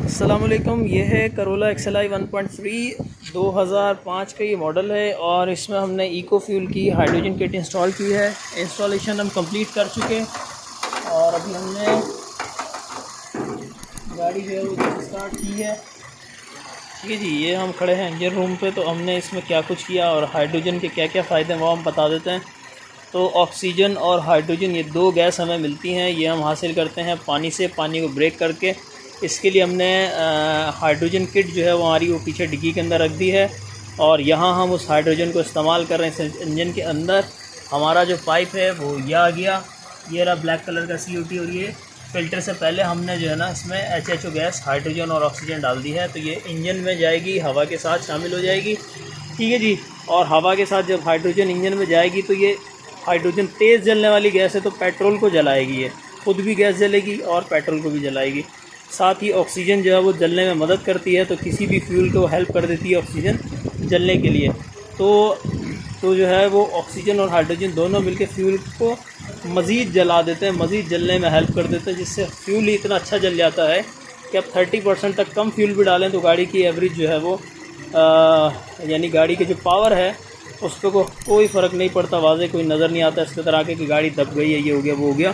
अस्सलामुअलैकुम। ये है करोला XLI 1.3 2005 का ये मॉडल है और इसमें हमने इको फ्यूल की हाइड्रोजन किट इंस्टॉल की है। इंस्टॉलेशन हम कंप्लीट कर चुके और अभी हमने गाड़ी जो है वो स्टार्ट की है। ठीक है जी, ये हम खड़े हैं इंजन रूम पे। तो हमने इसमें क्या कुछ किया और हाइड्रोजन के क्या क्या फ़ायदे हैं वो हम बता देते हैं। तो ऑक्सीजन और हाइड्रोजन ये दो गैस हमें मिलती हैं, ये हम हासिल करते हैं पानी से, पानी को ब्रेक करके। इसके लिए हमने हाइड्रोजन किट जो है वो हमारी वो पीछे डिग्गी के अंदर रख दी है और यहाँ हम उस हाइड्रोजन को इस्तेमाल कर रहे हैं इस इंजन के अंदर। हमारा जो पाइप है वो ये आ गया, ये रहा ब्लैक कलर का CO2 और ये फ़िल्टर से पहले हमने जो है ना इसमें HHO गैस, हाइड्रोजन और ऑक्सीजन डाल दी है। तो ये इंजन में जाएगी, हवा के साथ शामिल हो जाएगी। ठीक है जी। और हवा के साथ जब हाइड्रोजन इंजन में जाएगी तो ये हाइड्रोजन तेज़ जलने वाली गैस है, तो पेट्रोल को जलाएगी, ये खुद भी गैस जलेगी और पेट्रोल को भी जलाएगी। साथ ही ऑक्सीजन जो है वो जलने में मदद करती है, तो किसी भी फ्यूल को हेल्प कर देती है ऑक्सीजन जलने के लिए। तो जो है वो ऑक्सीजन और हाइड्रोजन दोनों मिलकर फ्यूल को मज़ीद जला देते हैं, मज़ीद जलने में हेल्प कर देते हैं, जिससे फ्यूल ही इतना अच्छा जल जाता है कि अब 30% तक कम फ्यूल भी डालें तो गाड़ी की एवरेज जो है वो यानी गाड़ी की जो पावर है उस पर कोई फ़र्क नहीं पड़ता, वाज़े कोई नज़र नहीं आता इस तरह के कि गाड़ी दब गई है, ये हो गया वो हो गया।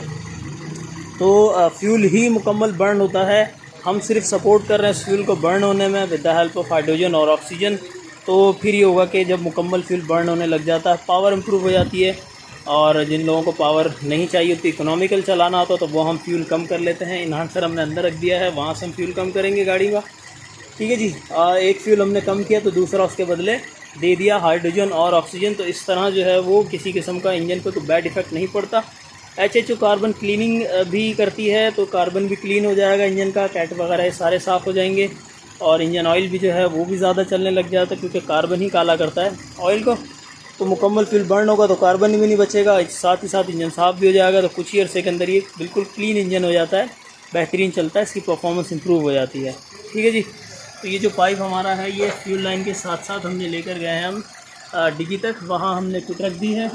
तो फ्यूल ही मुकम्मल बर्न होता है। हम सिर्फ सपोर्ट कर रहे हैं इस फ्यूल को बर्न होने में with the help of hydrogen और ऑक्सीजन। तो फिर ये होगा कि जब मुकम्मल फ्यूल बर्न होने लग जाता है, पावर इम्प्रूव हो जाती है। और जिन लोगों को पावर नहीं चाहिए होती, इकोनॉमिकल चलाना होता, तो वो हम फ्यूल कम कर लेते हैं। इन्हांसर हमने अंदर रख दिया है, वहाँ से हम फ्यूल कम करेंगे गाड़ी का। ठीक है जी। एक फ्यूल हमने कम किया तो दूसरा उसके बदले दे दिया, हाइड्रोजन और ऑक्सीजन। तो इस तरह जो है वो किसी किस्म का इंजन पे कोई बैड इफ़ेक्ट नहीं पड़ता। HHO कार्बन क्लीनिंग भी करती है, तो कार्बन भी क्लीन हो जाएगा इंजन का, कैट वगैरह ये सारे साफ़ हो जाएंगे। और इंजन ऑयल भी जो है वो भी ज़्यादा चलने लग जाता है, क्योंकि कार्बन ही काला करता है ऑयल को। तो मुकम्मल फ्यूल बर्न होगा तो कार्बन भी नहीं बचेगा, साथ ही साथ इंजन साफ़ भी हो जाएगा। तो कुछ ही अर्से के अंदर ये बिल्कुल क्लीन इंजन हो जाता है, बेहतरीन चलता है, इसकी परफॉर्मेंस इंप्रूव हो जाती है। ठीक है जी। तो ये जो पाइप हमारा है ये फ्यूल लाइन के साथ साथ हमने लेकर गए हैं हम डिग्गी तक, वहाँ हमने कुछ रख दी है,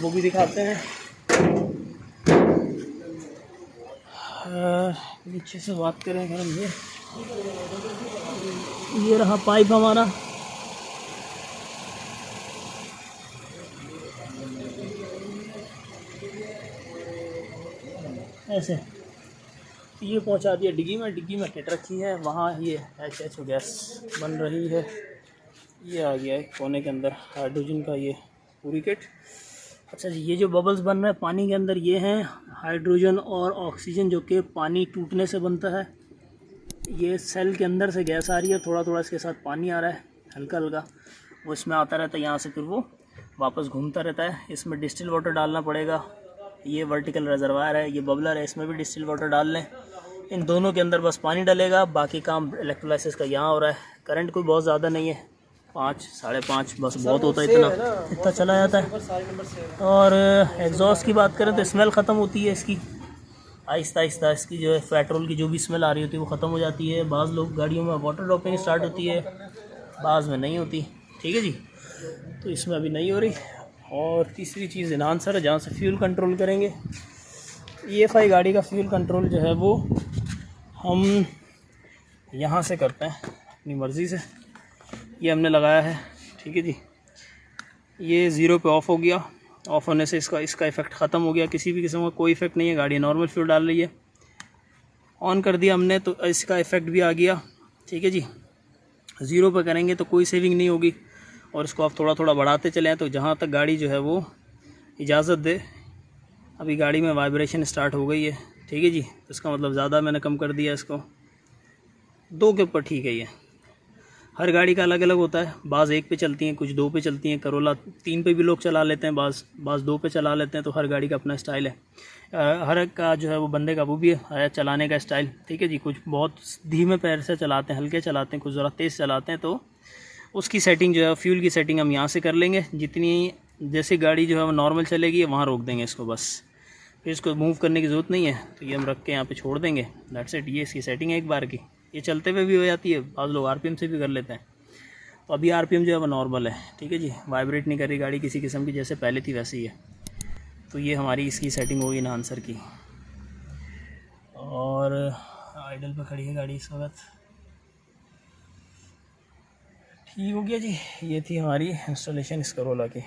वो भी दिखाते हैं। नीचे से बात करें अगर हम, ये रहा पाइप हमारा। ऐसे ये पहुंचा दिया डिग्गी में, डिग्गी में किट रखी है, वहाँ ये HHO गैस बन रही है। ये आ गया है कोने के अंदर हाइड्रोजन का ये पूरी किट। अच्छा जी, ये जो बबल्स बन रहे हैं पानी के अंदर, ये हैं हाइड्रोजन और ऑक्सीजन जो कि पानी टूटने से बनता है। ये सेल के अंदर से गैस आ रही है, थोड़ा थोड़ा इसके साथ पानी आ रहा है, हल्का हल्का, वो इसमें आता रहता है, यहाँ से फिर वो वापस घूमता रहता है। इसमें डिस्टिल वाटर डालना पड़ेगा। ये वर्टिकल रिजर्वायर है, ये बबलर है, इसमें भी डिस्टिल वाटर डाल लें। इन दोनों के अंदर बस पानी डलेगा, बाकी काम इलेक्ट्रोलाइसिस का यहाँ हो रहा है। करंट कोई बहुत ज़्यादा नहीं है, 5 साढ़े 5 बस बहुत होता है, इतना चला जाता है। और एग्जॉस्ट की बात करें तो स्मेल ख़त्म होती है इसकी, आहिस्ता आहिस्ता इसकी जो है पेट्रोल की जो भी स्मेल आ रही होती है वो ख़त्म हो जाती है। बाज़ लोग गाड़ियों में वाटर ड्रॉपिंग स्टार्ट होती है, बाज़ में नहीं होती। ठीक है जी। तो इसमें अभी नहीं हो रही। और तीसरी चीज़ इन्हांसर है, जहाँ से फ्यूल कंट्रोल करेंगे। EFI गाड़ी का फ्यूल कंट्रोल जो है वो हम यहाँ से करते हैं अपनी मर्ज़ी से। ये हमने लगाया है। ठीक है जी। ये 0 पे ऑफ़ हो गया, ऑफ़ होने से इसका इफ़ेक्ट ख़त्म हो गया, किसी भी किस्म का कोई इफ़ेक्ट नहीं है, गाड़ी नॉर्मल फ्यूल डाल रही है। ऑन कर दिया हमने तो इसका इफ़ेक्ट भी आ गया। ठीक है जी। 0 पे करेंगे तो कोई सेविंग नहीं होगी, और इसको आप थोड़ा थोड़ा बढ़ाते चलें तो जहाँ तक गाड़ी जो है वो इजाज़त दे। अभी गाड़ी में वाइब्रेशन स्टार्ट हो गई है। ठीक है जी। तो इसका मतलब ज़्यादा मैंने कम कर दिया इसको, 2 के ऊपर ठीक है। ये हर गाड़ी का अलग अलग होता है, बाज़ 1 पे चलती हैं, कुछ 2 पे चलती हैं। करोला 3 पे भी लोग चला लेते हैं, बाज़ 2 पे चला लेते हैं। तो हर गाड़ी का अपना स्टाइल है, हर एक का जो है वो बंदे का वो भी है चलाने का स्टाइल। ठीक है जी। कुछ बहुत धीमे पैर से चलाते हैं, हल्के चलाते हैं, कुछ ज़रा तेज़ चलाते हैं। तो उसकी सेटिंग जो है फ्यूल की सेटिंग हम यहाँ से कर लेंगे। जितनी जैसे गाड़ी जो है वो नॉर्मल चलेगी वहाँ रोक देंगे इसको बस, फिर इसको मूव करने की ज़रूरत नहीं है। तो ये हम रख के यहाँ पे छोड़ देंगे, दैट्स इट। ये इसकी सेटिंग है एक बार की, ये चलते हुए भी हो जाती है, बाज़ लोग RPM से भी कर लेते हैं। तो अभी RPM जो है वो नॉर्मल है। ठीक है जी। वाइब्रेट नहीं कर रही गाड़ी किसी किस्म की, जैसे पहले थी वैसे ही है। तो ये हमारी इसकी सेटिंग होगी इन्हांसर की। और आइडल पे खड़ी है गाड़ी इस वक्त। ठीक हो गया जी, ये थी हमारी इंस्टॉलेशन इस करोला की।